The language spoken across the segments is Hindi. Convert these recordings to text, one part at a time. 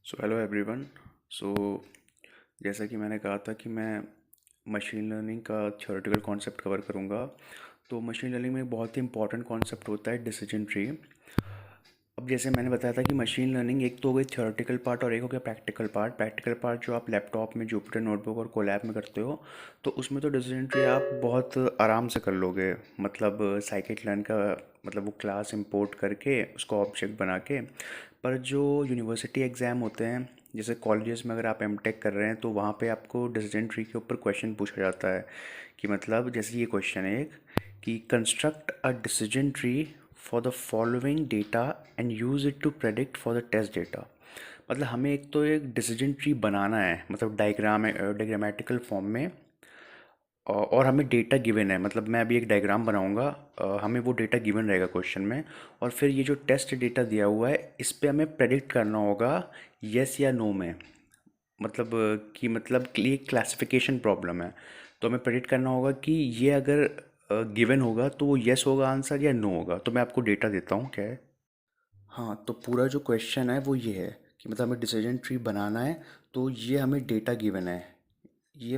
Hello everyone. सो जैसा कि मैंने कहा था कि मैं मशीन लर्निंग का थ्योरेटिकल कॉन्सेप्ट कवर करूँगा। तो मशीन लर्निंग में एक बहुत ही इंपॉर्टेंट कॉन्सेप्ट होता है डिसीजन ट्री। अब जैसे मैंने बताया था कि मशीन लर्निंग एक तो हो गई थ्योरेटिकल पार्ट और एक हो गया प्रैक्टिकल पार्ट। प्रैक्टिकल पार्ट जो आप लैपटॉप में जुपिटर नोटबुक और कोलैब में करते हो, तो उसमें तो डिसीजन ट्री आप बहुत आराम से कर लोगे। मतलब साइकिट लर्न का मतलब वो क्लास इंपोर्ट करके उसको ऑब्जेक्ट बना के। पर जो यूनिवर्सिटी एग्ज़ाम होते हैं, जैसे कॉलेजेस में अगर आप एमटेक कर रहे हैं तो वहाँ पे आपको डिसीजन ट्री के ऊपर क्वेश्चन पूछा जाता है कि मतलब जैसे ये क्वेश्चन है एक कि construct a decision tree for the following data and use it to predict for the test data. मतलब हमें एक तो एक डिसीजन ट्री बनाना है, मतलब डायग्रामेटिकल फॉर्म में। और हमें डेटा गिवन है, मतलब मैं अभी एक डायग्राम बनाऊंगा। हमें वो डेटा गिवन रहेगा क्वेश्चन में। और फिर ये जो टेस्ट डेटा दिया हुआ है इस पे हमें प्रेडिक्ट करना होगा यस या नो में। मतलब कि मतलब ये क्लासिफिकेशन प्रॉब्लम है। तो हमें प्रेडिक्ट करना होगा कि ये अगर गिवन होगा तो वो यस होगा आंसर या नो होगा। तो मैं आपको डेटा देता हूँ क्या है। हाँ, तो पूरा जो क्वेश्चन है वो ये है कि मतलब हमें डिसीजन ट्री बनाना है। तो ये हमें डेटा गिवन है। ये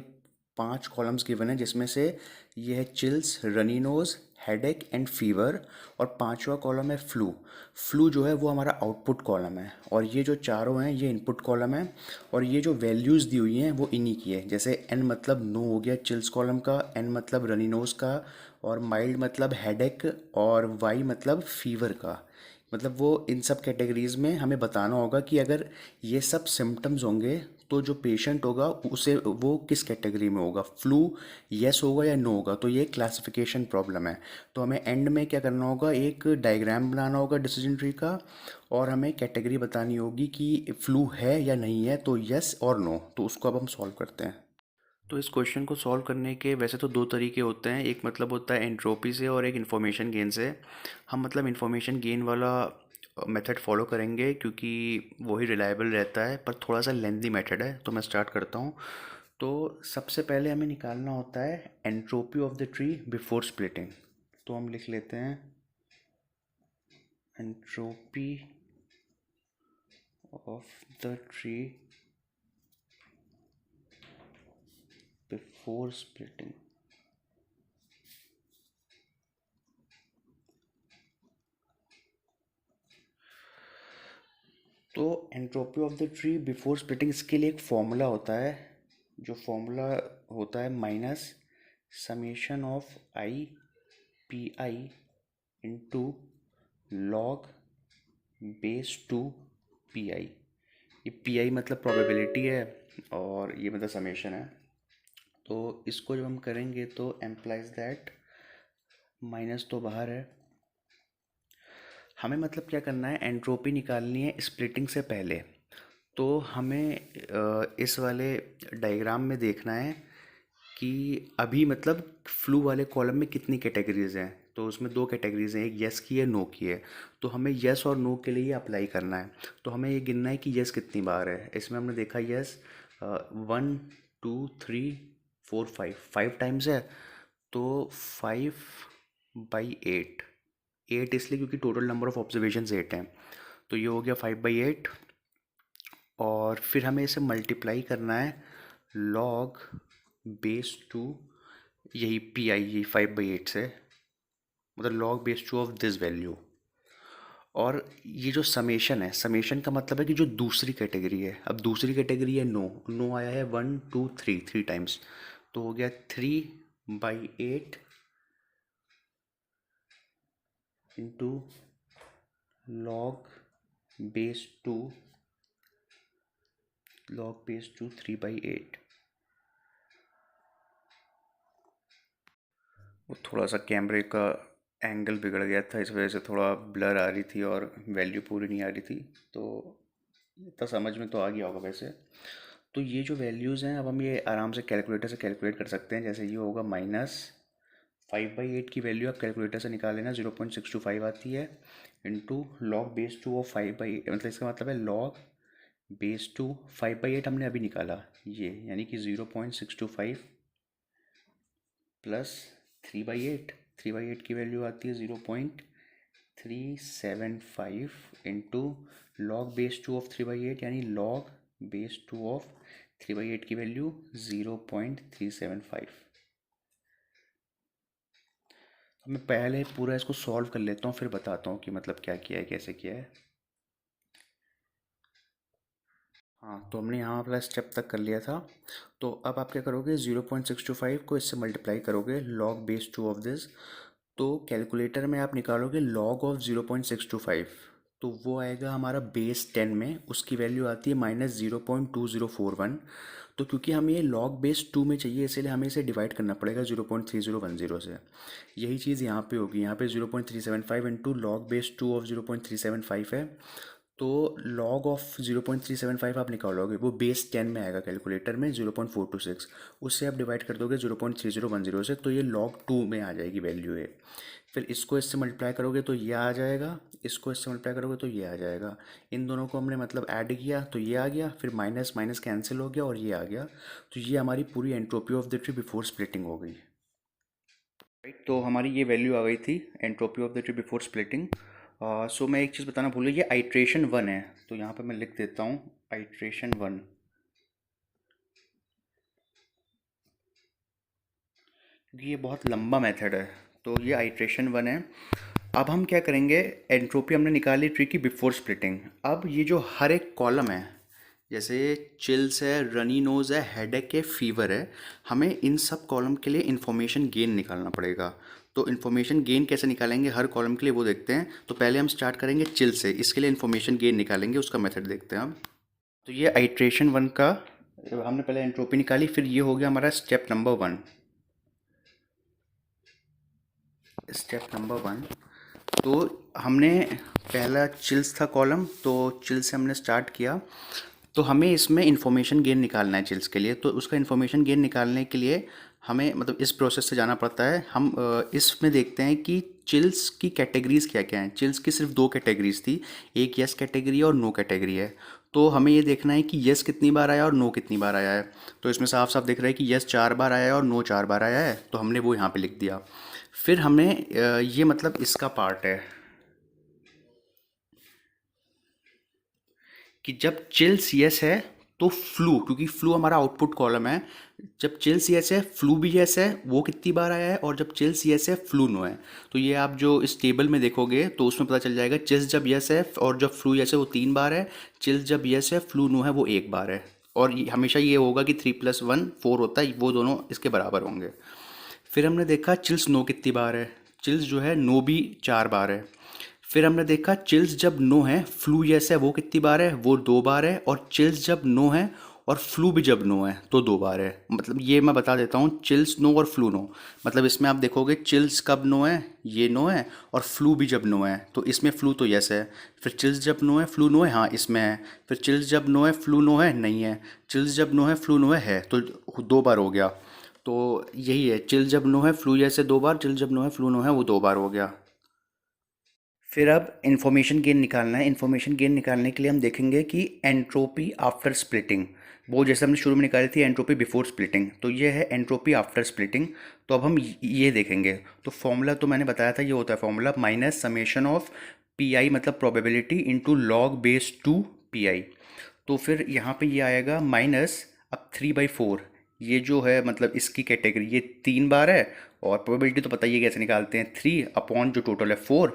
5 कॉलम्स गिवन है जिसमें से ये है chills, runny nose, headache and fever. और पांचवा कॉलम है फ्लू। फ्लू जो है वो हमारा आउटपुट कॉलम है और ये जो चारों हैं ये इनपुट कॉलम है। और ये जो वैल्यूज़ दी हुई हैं वो इन्हीं की है। जैसे एन मतलब नो हो गया चिल्स कॉलम का, एन मतलब रनी नोज का, और माइल्ड मतलब हेडेक, और वाई मतलब फीवर का। मतलब वो इन सब कैटेगरीज में हमें बताना होगा कि अगर ये सब सिम्टम्स होंगे तो जो पेशेंट होगा उसे वो किस कैटेगरी में होगा, फ्लू यस होगा या नो होगा। तो ये क्लासिफिकेशन प्रॉब्लम है। तो हमें एंड में क्या करना होगा, एक डायग्राम बनाना होगा डिसीजन ट्री का। और हमें कैटेगरी बतानी होगी कि फ्लू है या नहीं है, तो यस और नो। तो उसको अब हम सॉल्व करते हैं। तो इस क्वेश्चन को सॉल्व करने के वैसे तो दो तरीके होते हैं। एक मतलब होता है एंट्रोपी से और एक इन्फॉर्मेशन गेन से। हम मतलब इन्फॉर्मेशन गेन वाला मेथड फॉलो करेंगे क्योंकि वही रिलायबल रहता है, पर थोड़ा सा लेंदी मेथड है। तो मैं स्टार्ट करता हूँ। तो सबसे पहले हमें निकालना होता है entropy of the tree before splitting. तो हम लिख लेते हैं entropy of the tree before splitting. तो entropy of the tree before splitting, इसके लिए एक फॉर्मूला होता है। जो फॉर्मूला होता है minus summation of i p i into log base two p i. ये पी आई मतलब प्रोबेबिलिटी है और ये मतलब समेशन है। तो इसको जब हम करेंगे तो एम्प्लाइज दैट, माइनस तो बाहर है। हमें मतलब क्या करना है, एंट्रोपी निकालनी है स्प्लिटिंग से पहले। तो हमें इस वाले डायग्राम में देखना है कि अभी मतलब फ्लू वाले कॉलम में कितनी कैटेगरीज हैं। तो उसमें दो कैटेगरीज हैं, एक यस की है, नो की है। तो हमें यस और नो के लिए ये अप्लाई करना है। तो हमें ये गिनना है कि यस कितनी बार है। इसमें हमने देखा यस 1 2 3 4 5, 5 टाइम्स है। तो 5/8। 8 इसलिए क्योंकि टोटल नंबर ऑफ ऑब्जर्वेशन 8 हैं। तो ये हो गया 5/8। और फिर हमें इसे मल्टीप्लाई करना है लॉग बेस टू, यही पी आई, यही 5/8 से, मतलब log base two of this value. और ये जो समेशन है, समेशन का मतलब है कि जो दूसरी कैटेगरी है। अब दूसरी कैटेगरी है नो। नो आया है 1 2 3, 3 टाइम्स। तो हो गया 3/8 into log base two, log base two 3/8। वो थोड़ा सा कैमरे का एंगल बिगड़ गया था, इस वजह से थोड़ा ब्लर आ रही थी और वैल्यू पूरी नहीं आ रही थी। तो इतना समझ में तो आ गया होगा वैसे। तो ये जो वैल्यूज़ हैं अब हम ये आराम से कैलकुलेटर से कैलकुलेट कर सकते हैं। जैसे ये होगा माइनस 5/8 की वैल्यू आप कैलकुलेटर से निकाल लेना, 0.625 आती है, into log base two of 5/8। मतलब इसका मतलब है लॉग बेस टू 5/8 हमने अभी निकाला ये, यानी कि 0.625 प्लस 3/8। 3/8 की वैल्यू आती है 0.3 375 इंटू लॉग बेस 2 ऑफ 3/8, यानी लॉग बेस 2 ऑफ 3/8 की वैल्यू 0.375। मैं पहले पूरा इसको सॉल्व कर लेता हूँ, फिर बताता हूँ कि मतलब क्या किया है, कैसे किया है। हाँ, तो हमने यहाँ वाला स्टेप तक कर लिया था। तो अब आप क्या करोगे, 0.625 को इससे मल्टीप्लाई करोगे लॉग बेस 2 ऑफ दिस। तो कैलकुलेटर में आप निकालोगे लॉग ऑफ 0.625, तो वो आएगा हमारा बेस 10 में, उसकी वैल्यू आती है -0.2041। तो क्योंकि हमें ये लॉग बेस 2 में चाहिए, इसलिए हमें इसे डिवाइड करना पड़ेगा 0.3010 से। यही चीज़ यहाँ पे होगी, यहाँ पे 0.375 इंटू लॉग बेस 2 ऑफ 0.375 है। तो लॉग ऑफ 0.375 आप निकालोगे, वो बेस 10 में आएगा कैलकुलेटर में 0.426, उससे आप डिवाइड कर दोगे 0.3010 से, तो ये लॉग 2 में आ जाएगी वैल्यू है। फिर इसको इससे मल्टीप्लाई करोगे तो ये आ जाएगा, इसको इससे मल्टीप्लाई करोगे तो ये आ जाएगा। इन दोनों को हमने मतलब ऐड किया तो ये आ गया, फिर माइनस माइनस कैंसिल हो गया और ये आ गया। तो ये हमारी पूरी entropy of the tree before splitting हो गई। राइट, तो हमारी ये वैल्यू आ गई थी entropy of the tree before splitting. So मैं एक चीज़ बताना भूल गया, ये आइट्रेशन 1 है, तो यहाँ पे मैं लिख देता हूँ आइट्रेशन 1, क्योंकि ये बहुत लंबा मेथड है। तो ये आइट्रेशन 1 है। अब हम क्या करेंगे, एंट्रोपी हमने निकाली ट्री की बिफोर स्प्लिटिंग। अब ये जो हर एक कॉलम है, जैसे चिल्स है, रनी नोज़ है, हेडेक है, फीवर है, हमें इन सब कॉलम के लिए इन्फॉर्मेशन गेन निकालना पड़ेगा। तो इन्फॉर्मेशन गेन कैसे निकालेंगे हर कॉलम के लिए, वो देखते हैं। तो पहले हम स्टार्ट करेंगे चिल से, इसके लिए इन्फॉर्मेशन गेन निकालेंगे, उसका मेथड देखते हैं हम। तो ये आइट्रेशन 1 का हमने पहले एंट्रोपी निकाली, फिर ये हो गया हमारा स्टेप नंबर 1। स्टेप नंबर 1, तो हमने पहला चिल्स था कॉलम, तो चिल से हमने स्टार्ट किया। तो हमें इसमें इन्फॉर्मेशन गेन निकालना है चिल्स के लिए। तो उसका इन्फॉर्मेशन गेन निकालने के लिए हमें मतलब इस प्रोसेस से जाना पड़ता है। हम इसमें देखते हैं कि चिल्स की कैटेगरीज क्या क्या हैं। चिल्स की सिर्फ दो कैटेगरीज थी, एक यस कैटेगरी है और नो कैटेगरी है। तो हमें ये देखना है कि यस कितनी बार आया और नो कितनी बार आया है। तो इसमें साफ साफ दिख रहा है कि यस 4 बार आया है और नो 4 बार आया है, तो हमने वो यहाँ पे लिख दिया। फिर हमने ये मतलब इसका पार्ट है कि जब चिल्स यस है तो फ्लू, क्योंकि फ्लू हमारा आउटपुट कॉलम है, जब चिल्स यस है फ्लू भी यस है, वो कितनी बार आया है, और जब चिल्स यस है फ्लू नो है। तो ये आप जो इस टेबल में देखोगे तो उसमें पता चल जाएगा, चिल्स जब यस है और जब फ्लू यस है वो 3 बार है, चिल्स जब यस है फ्लू नो है वो 1 बार है। और हमेशा ये होगा कि 3+1 4 होता है, वो दोनों इसके बराबर होंगे। फिर हमने देखा चिल्स नो कितनी बार है, चिल्स जो है नो भी 4 बार है। फिर हमने देखा चिल्स जब नो है फ्लू यस है वो कितनी बार है, वो 2 बार है। और चिल्स जब नो है और फ्लू भी जब नो है तो 2 बार है। मतलब ये मैं बता देता हूँ, चिल्स नो और फ्लू नो, मतलब इसमें आप देखोगे चिल्स कब नो है, ये नो है, और फ्लू भी जब नो है, तो इसमें फ्लू तो यस है। फिर चिल्स जब नो है फ्लू नो है, हाँ इसमें है। फिर चिल्स जब नो है फ्लू नो है, नहीं है। चिल्स जब नो है फ्लू नो है तो 2 बार हो गया। तो यही है, चिल जब नो है फ्लू यस है 2 बार, चिल जब नो है फ्लू नो है वो 2 बार हो गया। फिर अब इन्फॉर्मेशन गेन निकालना है। इन्फॉर्मेशन गेन निकालने के लिए हम देखेंगे कि एंट्रोपी आफ्टर स्प्लिटिंग, वो जैसे हमने शुरू में निकाली थी एंट्रोपी बिफोर स्प्लिटिंग, तो ये है एंट्रोपी आफ्टर स्प्लिटिंग। तो अब हम ये देखेंगे। तो फॉर्मूला तो मैंने बताया था, ये होता है formula minus summation of P I मतलब probability into log base 2 P आई। तो फिर यहाँ पे ये आएगा माइनस, अब 3/4, ये जो है मतलब इसकी कैटेगरी ये 3 बार है, और प्रोबेबिलिटी तो पता ही है कैसे निकालते हैं, 3 अपॉन जो टोटल है 4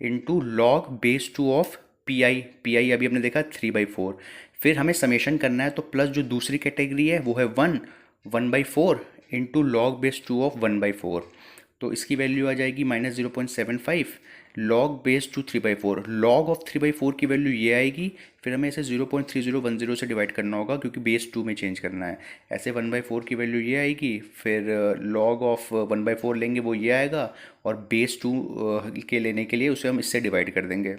into log base 2 of P I अभी हमने देखा 3/4। फिर हमें समेशन करना है, तो प्लस जो दूसरी कैटेगरी है वो है 1/4 इंटू लॉग बेस 2 ऑफ 1/4। तो इसकी वैल्यू आ जाएगी -0.75 log base two 3/4। Log of 3/4 की वैल्यू ये आएगी। फिर हमें इसे 0.3010 से डिवाइड करना होगा, क्योंकि बेस 2 में चेंज करना है। ऐसे 1/4 की वैल्यू ये आएगी, फिर लॉग ऑफ 1/4 लेंगे वो ये आएगा, और बेस 2 के लेने के लिए उसे हम इससे डिवाइड कर देंगे।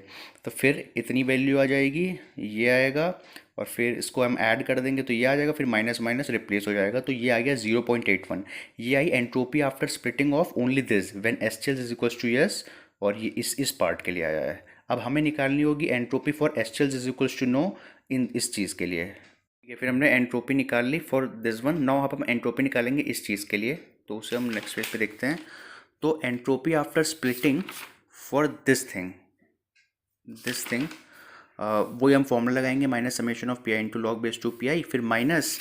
तो फिर इतनी वैल्यू आ जाएगी, ये आएगा, और फिर इसको हम ऐड कर देंगे तो ये आ जाएगा, फिर माइनस माइनस रिप्लेस हो जाएगा, तो ये आ गया 0.81। ये आई entropy after splitting of only this when STL is equal to yes, और ये इस पार्ट के लिए आया है। अब हमें निकालनी होगी entropy for STL is equal to no इन इस चीज़ के लिए। ठीक है, फिर हमने एंट्रोपी निकाल ली फॉर दिस वन। नाउ अब हम एंट्रोपी निकालेंगे इस चीज़ के लिए, तो उसे हम नेक्स्ट पेज पे देखते हैं। तो entropy after splitting for this thing, this thing, वही हम फॉर्मूला लगाएंगे minus summation of P i into log base two p i, फिर माइनस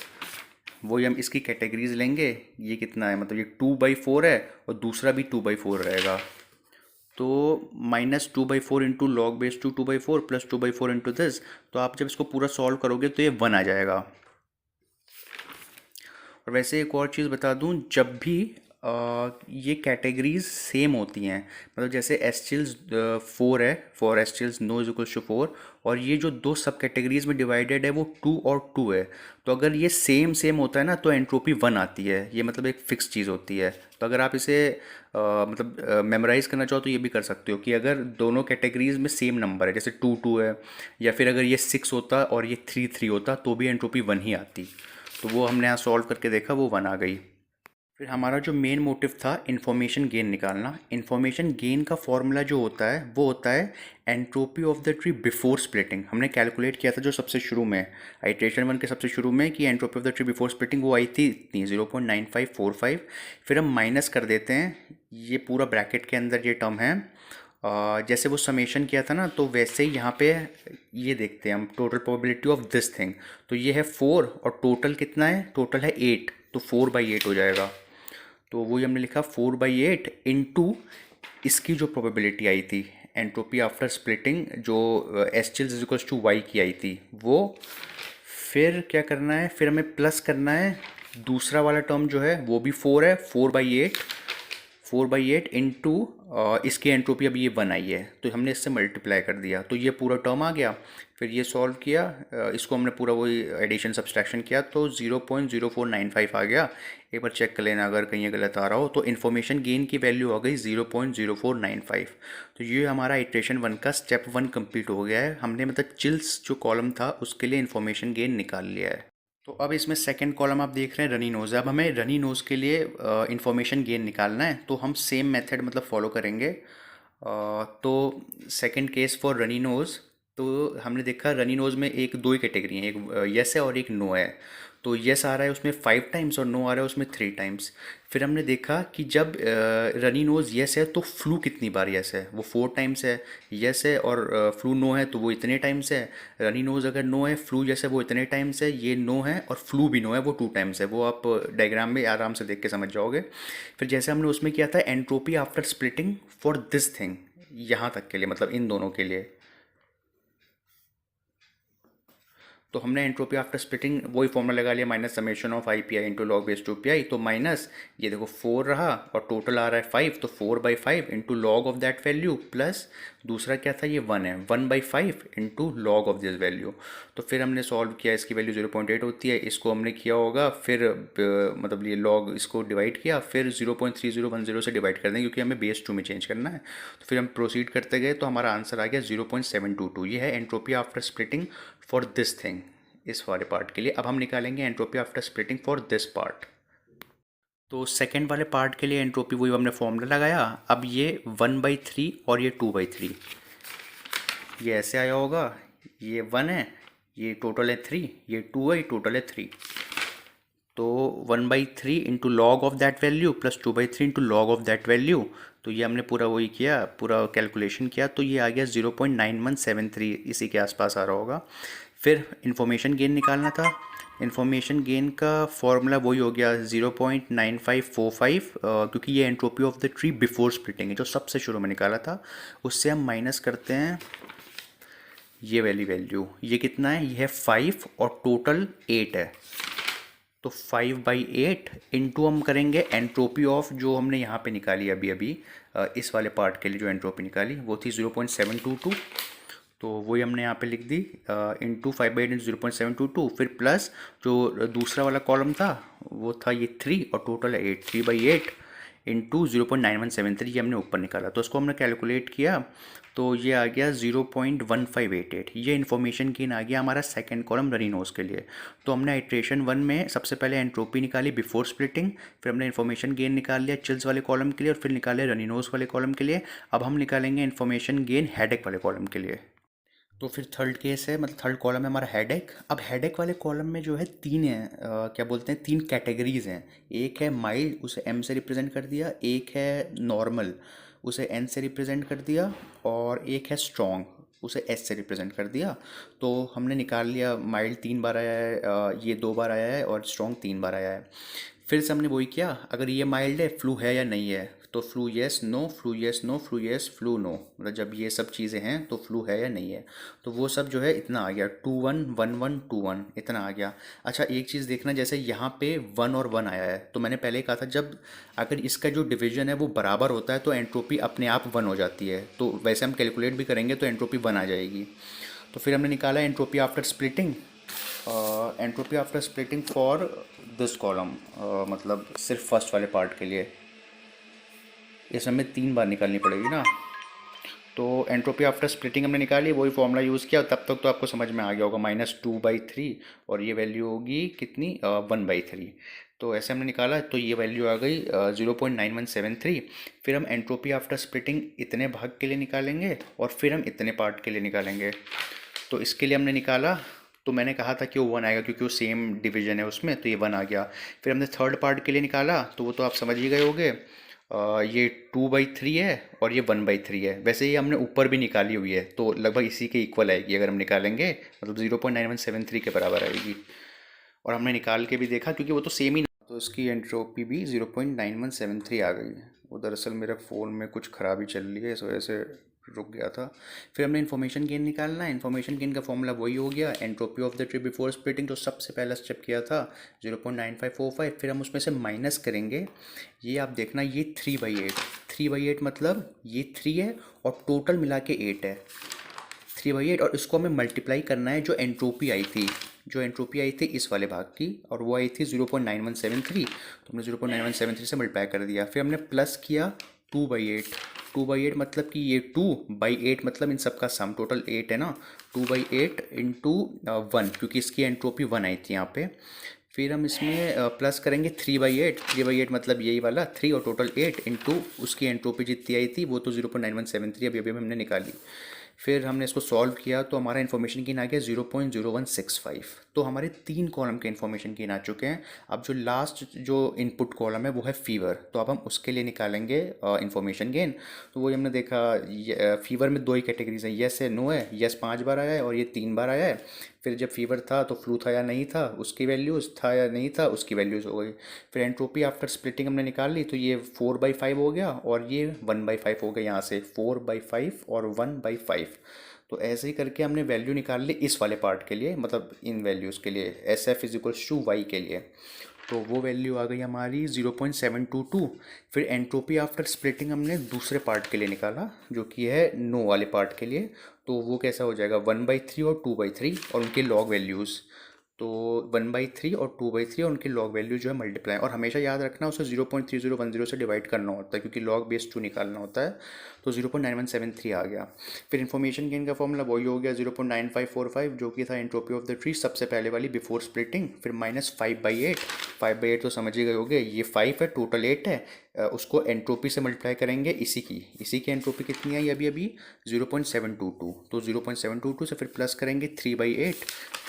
वही हम इसकी कैटेगरीज लेंगे। ये कितना है, मतलब ये 2/4 है और दूसरा भी 2/4 रहेगा, तो -2/4 into log base two 2/4 plus 2/4 into this. तो आप जब इसको पूरा सॉल्व करोगे तो ये 1 आ जाएगा। और वैसे एक और चीज़ बता दूं, जब भी ये कैटेगरीज सेम होती हैं, मतलब जैसे एस्टिल्स 4 है, फॉर एस्टिल्स नो इज इक्वल्स टू 4, और ये जो दो सब कैटेगरीज में डिवाइडेड है वो 2 और 2 है, तो अगर ये सेम सेम होता है ना तो एंट्रोपी 1 आती है। ये मतलब एक फिक्स चीज़ होती है। तो अगर आप इसे मतलब मेमोराइज करना चाहो तो ये भी कर सकते हो कि अगर दोनों कैटेगरीज में सेम नंबर है, जैसे 2 है, या फिर अगर ये 6 होता और ये 3 होता तो भी एंट्रोपी 1 ही आती। तो वो हमने यहाँ सॉल्व करके देखा, वो 1 आ गई। फिर हमारा जो मेन मोटिव था इन्फॉर्मेशन गेन निकालना। इन्फॉर्मेशन गेन का फॉर्मूला जो होता है वो होता है entropy of the tree before splitting. हमने कैलकुलेट किया था जो सबसे शुरू में, आइट्रेशन 1 के सबसे शुरू में, कि entropy of the tree before splitting वो आई थी इतनी 0.9545। फिर हम माइनस कर देते हैं, ये पूरा ब्रैकेट के अंदर ये टर्म है। जैसे वो समेशन किया था ना, तो वैसे ही यहाँ पे ये देखते हैं हम total probability of this thing. तो ये है 4 और टोटल कितना है, टोटल है 8, तो 4/8 हो जाएगा। तो वही हमने लिखा 4/8 इंटू इसकी जो प्रोबेबिलिटी आई थी एंट्रोपी आफ्टर स्प्लिटिंग, जो s chills is equals to y की आई थी वो। फिर क्या करना है, फिर हमें प्लस करना है दूसरा वाला टर्म जो है वो भी 4 है, 4/8 इंटू इसकी एंट्रोपी अब ये 1 आई है तो हमने इससे मल्टीप्लाई कर दिया, तो ये पूरा टर्म आ गया। फिर ये सॉल्व किया, इसको हमने पूरा वही एडिशन सब्सट्रैक्शन किया तो 0.0495 आ गया। एक बार चेक कर लेना अगर कहीं ये गलत आ रहा हो। तो इन्फॉर्मेशन गेन की वैल्यू आ गई 0.0495। तो ये हमारा इटरेशन 1 का स्टेप 1 कंप्लीट हो गया है। हमने मतलब चिल्स जो कॉलम था उसके लिए इन्फॉर्मेशन गेन निकाल लिया है। तो अब इसमें सेकंड कॉलम आप देख रहे हैं रनी नोज़। अब हमें रनी नोज़ के लिए इंफॉर्मेशन गेन निकालना है, तो हम सेम मेथड मतलब फॉलो करेंगे। तो second case for runny nose, तो हमने देखा रनी नोज़ में एक दो ही कैटेगरी है, एक यस है और एक नो है। तो यस आ रहा है उसमें 5 टाइम्स और नो आ रहा है उसमें 3 टाइम्स। फिर हमने देखा कि जब रनी नोज़ यस है तो फ्लू कितनी बार यस है, वो 4 टाइम्स है। यस है और फ्लू नो है तो वो इतने टाइम्स है। रनी नोज़ अगर नो है, फ्लू जैसे वो इतने टाइम्स है, ये नो है और फ्लू भी नो है वो 2 टाइम्स है। वो आप डायग्राम में आराम से देख के समझ जाओगे। फिर जैसे हमने उसमें किया था entropy after splitting for this thing, यहाँ तक के लिए मतलब इन दोनों के लिए, तो हमने एंट्रोपी आफ्टर स्प्लिटिंग वही फॉर्मूला लगा लिया, minus summation of i p i into log base two p आई। तो माइनस ये देखो 4 रहा और टोटल आ रहा है 5, तो 4/5 into log of that value, plus दूसरा क्या था, ये 1 है, 1/5 into log of this value. तो फिर हमने सॉल्व किया, इसकी वैल्यू 0.8 होती है, इसको हमने किया होगा फिर मतलब ये लॉग इसको डिवाइड किया, फिर 0.3010 से डिवाइड कर देंगे क्योंकि हमें बेस 2 में चेंज करना है। तो फिर हम प्रोसीड करते गए तो हमारा आंसर आ गया 0.722। ये है entropy after splitting for this thing, इस वाले पार्ट के लिए। अब हम निकालेंगे entropy after splitting for this part. तो सेकेंड वाले पार्ट के लिए एंट्रोपी वही हमने फॉर्मूला लगाया। अब ये 1/3 और ये 2/3, ये ऐसे आया होगा, ये 1 है, ये टोटल है 3, ये 2 है, ये टोटल है 3। तो 1/3 into log of that value plus 2/3 into log of that value. तो ये हमने पूरा वही किया, पूरा कैलकुलेशन किया, तो ये आ गया 0.9173, इसी के आसपास आ रहा होगा। फिर इंफॉर्मेशन गेन निकालना था। इंफॉर्मेशन गेन का फॉर्मूला वही हो गया 0.9545, क्योंकि ये entropy of the tree before splitting है जो सबसे शुरू में निकाला था, उससे हम माइनस करते हैं ये वाली वैल्यू। ये कितना है, ये है 5 और टोटल 8 है। तो 5/8 इंटू हम करेंगे एंट्रोपी ऑफ जो हमने यहाँ पे निकाली अभी अभी, इस वाले पार्ट के लिए जो एंट्रोपी निकाली वो थी 0.722, तो वही हमने यहाँ पे लिख दी इंटू 5/8 इंटू 0.722। फिर प्लस जो दूसरा वाला कॉलम था वो था ये 3 और टोटल है 8, 3/8 इंटू 0.9173, ये हमने ऊपर निकाला। तो इसको हमने कैलकुलेट किया तो ये आ गया 0.1588। ये इन्फॉर्मेशन गेन आ गया हमारा सेकंड कॉलम रनीनोज के लिए। तो हमने आइट्रेशन 1 में सबसे पहले एंट्रोपी निकाली बिफोर स्प्लिटिंग, फिर हमने इन्फॉर्मेशन गेन निकाल लिया चिल्स वाले कॉलम के लिए, और फिर निकाले रनीनोज वाले कॉलम के लिए। अब हम निकालेंगे इन्फॉर्मेशन गेन हेडेक वाले कॉलम के लिए। तो फिर थर्ड केस है, मतलब थर्ड कॉलम है हमारा हेडेक। अब हेडेक वाले कॉलम में जो है तीन है, क्या बोलते हैं, तीन कैटेगरीज हैं। एक है माइल्ड, उसे एम से रिप्रेजेंट कर दिया, एक है नॉर्मल, उसे एन से रिप्रेजेंट कर दिया, और एक है स्ट्रॉन्ग, उसे एस से रिप्रेजेंट कर दिया। तो हमने निकाल लिया माइल्ड 3 बार आया है, ये 2 बार आया है और स्ट्रॉन्ग 3 बार आया है। फिर से हमने वही किया, अगर ये माइल्ड है फ्लू है या नहीं है, तो flu yes no, flu yes no, flu yes flu no, मतलब जब ये सब चीज़ें हैं तो फ्लू है या नहीं है। तो वो सब जो है इतना आ गया, 2 1 1 1 2 1 इतना आ गया। अच्छा एक चीज़ देखना, जैसे यहाँ पे 1 और 1 आया है, तो मैंने पहले ही कहा था जब अगर इसका जो डिवीजन है वो बराबर होता है तो एंट्रोपी अपने आप 1 हो जाती है। तो वैसे हम कैलकुलेट भी करेंगे तो एंट्रोपी 1 आ जाएगी। तो फिर हमने निकाला entropy after splitting, entropy after splitting for this column, मतलब सिर्फ फर्स्ट वाले पार्ट के लिए इस हमें 3 बार निकालनी पड़ेगी ना। तो एंट्रोपी आफ्टर स्प्लिटिंग हमने निकाली, वही फॉर्मूला यूज़ किया, तब तक तो आपको समझ में आ गया होगा, -2/3 और ये वैल्यू होगी कितनी, 1/3। तो ऐसे हमने निकाला तो ये वैल्यू आ गई 0.9173। फिर हम एंट्रोपी आफ्टर स्प्लिटिंग इतने भाग के लिए निकालेंगे और फिर हम इतने पार्ट के लिए निकालेंगे। तो इसके लिए हमने निकाला, तो मैंने कहा था कि वो 1 आएगा क्योंकि वो सेम डिवीजन है उसमें, तो ये 1 आ गया। फिर हमने थर्ड पार्ट के लिए निकाला, तो वो तो आप समझ ही गए होंगे, ये 2/3 है और ये 1/3 है। वैसे ही हमने ऊपर भी निकाली हुई है तो लगभग इसी के इक्वल आएगी अगर हम निकालेंगे, मतलब 0.9173 के बराबर आएगी। और हमने निकाल के भी देखा क्योंकि वो तो सेम ही, तो इसकी एंट्रोपी भी 0.9173 आ गई। वो दरअसल मेरे फ़ोन में कुछ ख़राबी चल रही है, इस वजह से रुक गया था। फिर हमने इन्फॉर्मेशन गेन निकालना है, इन्फॉर्मेशन गेन का फॉर्मूला वही हो गया, entropy of the tree before splitting, जो सबसे पहला स्टेप किया था 0.9545। फिर हम उसमें से माइनस करेंगे, ये आप देखना ये 3/8, 3/8 मतलब ये 3 है और टोटल मिला के 8 है, 3/8, और इसको हमें मल्टीप्लाई करना है जो एंट्रोपी आई थी, जो एंट्रोपी आई थी इस वाले भाग की, और वो आई थी 0.9173, तो हमने 0.9173 से मल्टीप्लाई कर दिया। फिर हमने प्लस किया 2/8, 2/8 मतलब कि ये 2/8 मतलब इन सब का सम, टोटल 8 है ना, 2/8 इंटू 1, क्योंकि इसकी एंट्रोपी 1 आई थी यहाँ पे। फिर हम इसमें प्लस करेंगे 3/8, 3/8 मतलब यही वाला 3 और टोटल 8 इंटू उसकी एंट्रोपी जितनी आई थी वो तो 0.9173 अभी अभी हमने निकाली। फिर हमने इसको सॉल्व किया तो हमारा इन्फॉर्मेशन गेन आ गया 0.0165। तो हमारे 3 कॉलम के इन्फॉर्मेशन गेन आ चुके हैं। अब जो लास्ट जो इनपुट कॉलम है वो है फीवर, तो अब हम उसके लिए निकालेंगे इन्फॉर्मेशन गेन। तो वही हमने देखा, फीवर में 2 ही कैटेगरीज है, येस है नो है, येस 5 बार आया है और ये 3 बार आया है। फिर जब फीवर था तो फ्लू था या नहीं था उसकी वैल्यूज़, था या नहीं था उसकी वैल्यूज़ हो गई। फिर एंट्रोपी आफ्टर स्प्लिटिंग हमने निकाल ली, तो ये 4/5 हो गया और ये 1/5 हो गया, यहाँ से 4/5 और 1/5। तो ऐसे ही करके हमने वैल्यू निकाल ली इस वाले पार्ट के लिए, मतलब इन वैल्यूज़ के लिए, s f is equals to y के लिए। तो वो वैल्यू आ गई हमारी 0.722। फिर एंट्रोपी आफ्टर स्प्लिटिंग हमने दूसरे पार्ट के लिए निकाला जो कि है नो वाले पार्ट के लिए। तो वो कैसा हो जाएगा, 1/3 और 2/3 और उनके लॉग वैल्यूज़। तो 1/3 और 2/3 और उनके लॉग वैल्यू जो है मल्टीप्लाई, और हमेशा याद रखना उसे 0.3010 से डिवाइड करना होता है क्योंकि लॉग बेस 2 निकालना होता है। तो 0.9173 आ गया। फिर इन्फॉर्मेशन गेन का फॉर्मूला वही हो गया 0.9545 जो कि था एंट्रोपी ऑफ द ट्री सबसे पहले वाली बिफोर स्प्लिटिंग। फिर -5/8, 5/8 तो समझ ही गए होगे, ये 5 है टोटल 8 है, उसको एंट्रोपी से मल्टीप्लाई करेंगे, इसी की एंट्रोपी कितनी आई अभी अभी 0.722। तो 0.722 से फिर प्लस करेंगे 3/8,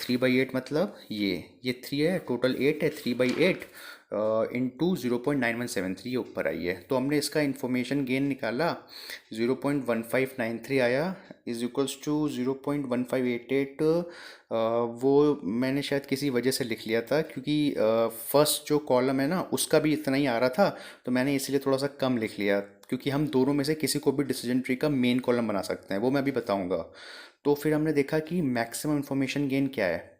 3/8 मतलब ये 3 है टोटल 8 है, 3/8 इंटू 0.9173 ये ऊपर आई है। तो हमने इसका इन्फॉर्मेशन गेन निकाला, 0.1593 आया इज इक्वल्स टू 0.1588। वो मैंने शायद किसी वजह से लिख लिया था क्योंकि फर्स्ट जो कॉलम है ना उसका भी इतना ही आ रहा था, तो मैंने इसलिए थोड़ा सा कम लिख लिया, क्योंकि हम दोनों में से किसी को भी डिसीजन ट्री का मेन कॉलम बना सकते हैं, वो मैं अभी बताऊंगा। तो फिर हमने देखा कि मैक्सिमम इन्फॉर्मेशन गेन क्या है,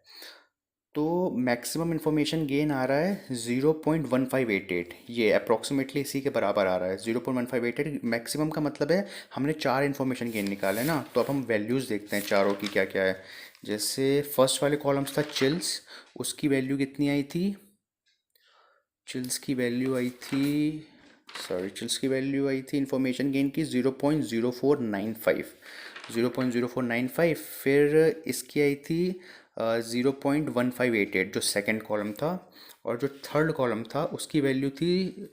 तो मैक्सिमम इन्फॉर्मेशन गेन आ रहा है 0.1588, ये अप्रॉक्सीमेटली इसी के बराबर आ रहा है 0.1588। मैक्सिमम का मतलब है हमने 4 इन्फॉर्मेशन गेन निकाले ना, तो अब हम वैल्यूज़ देखते हैं चारों की क्या क्या है। जैसे फर्स्ट वाले कॉलम्स था चिल्स, उसकी वैल्यू कितनी आई थी, चिल्स की वैल्यू आई थी, सॉरी चिल्स की वैल्यू आई थी इन्फॉर्मेशन गेन की 0.0495, 0.0495। फिर इसकी आई थी 0.1588 जो सेकंड कॉलम था, और जो थर्ड कॉलम था उसकी वैल्यू थी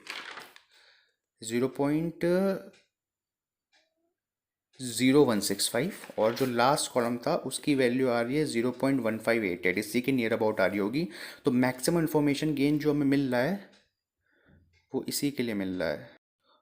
0.0165, और जो लास्ट कॉलम था उसकी वैल्यू आ रही है 0.1588, इसी के नियर अबाउट आ रही होगी। तो मैक्सिमम इन्फॉर्मेशन गेन जो हमें मिल रहा है वो इसी के लिए मिल रहा है।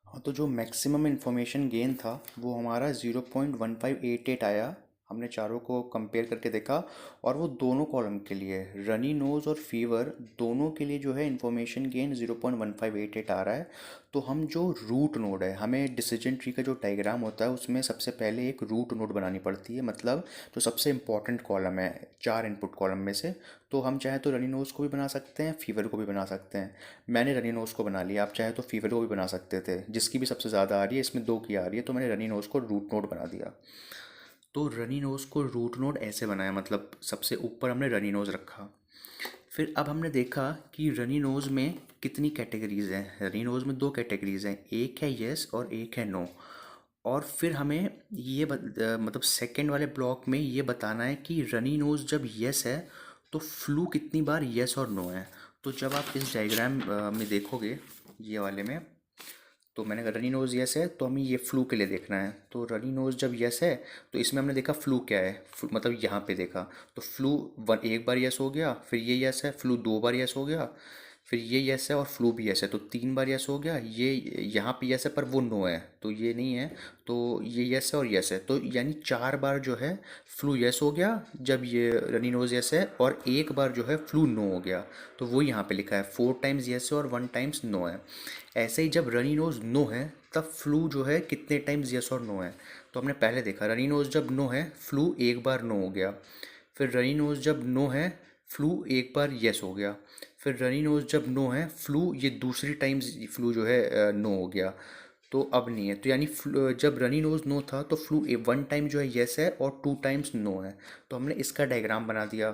हाँ, तो जो मैक्सिमम इन्फॉर्मेशन गेन था वो हमारा 0.1588 आया हमने चारों को कंपेयर करके देखा और वो दोनों कॉलम के लिए, रनी नोज़ और फीवर दोनों के लिए जो है इन्फॉर्मेशन गेन 0.1588 आ रहा है। तो हम जो रूट नोड है, हमें डिसीजन ट्री का जो डायग्राम होता है उसमें सबसे पहले एक रूट नोड बनानी पड़ती है, मतलब जो सबसे इंपॉर्टेंट कॉलम है चार इनपुट कॉलम में से। तो हम चाहे तो रनी नोज़ को भी बना सकते हैं, फीवर को भी बना सकते हैं। मैंने रनी नोज़ को बना लिया, आप चाहे तो फीवर को भी बना सकते थे, जिसकी भी सबसे ज़्यादा आ रही है, इसमें दो की आ रही है, तो मैंने रनी नोज़ को रूट नोड बना दिया। तो रनी नोज़ को रूट नोड ऐसे बनाया, मतलब सबसे ऊपर हमने रनी नोज़ रखा। फिर अब हमने देखा कि रनी नोज़ में कितनी कैटेगरीज हैं। रनी नोज़ में दो कैटेगरीज हैं, एक है येस और एक है नो। और फिर हमें मतलब सेकंड वाले ब्लॉक में ये बताना है कि रनी नोज़ जब येस है तो फ्लू कितनी बार येस और नो है। तो जब आप इस डायग्राम में देखोगे, ये वाले में, तो मैंने कहा रनी नोज़ यस है तो हमें ये फ्लू के लिए देखना है। तो रनी नोज़ जब यस है तो इसमें हमने देखा फ्लू क्या है, मतलब यहाँ पे देखा तो फ्लू वन एक बार यस हो गया, फिर ये यस है, फ्लू दो बार यस हो गया, फिर ये यस है और फ्लू भी यस है, तो तीन बार यस हो गया। ये यहाँ पे यस है पर वो नो है, तो ये नहीं है। तो ये यस है और यस है, तो यानी चार बार जो है फ्लू यस हो गया जब ये रनी नोज़ यस है, और एक बार जो है फ्लू नो हो गया। तो वो यहाँ पे लिखा है 4 टाइम्स यस है और 1 टाइम्स नो है। ऐसे ही जब रनी नोज नो है तब फ्लू जो है कितने टाइम्स यस और नो है। तो हमने पहले देखा रनी नोज जब नो है फ्लू एक बार नो हो गया, फिर रनी नोज जब नो है फ्लू एक बार यस हो गया, फिर रनी नोज जब नो है फ्लू ये दूसरी टाइम्स फ्लू जो है नो हो गया। तो अब नहीं है, तो यानी जब रनी नोज नो था तो फ्लू 1 टाइम जो है यस है और 2 टाइम्स नो है। तो हमने इसका डायग्राम बना दिया।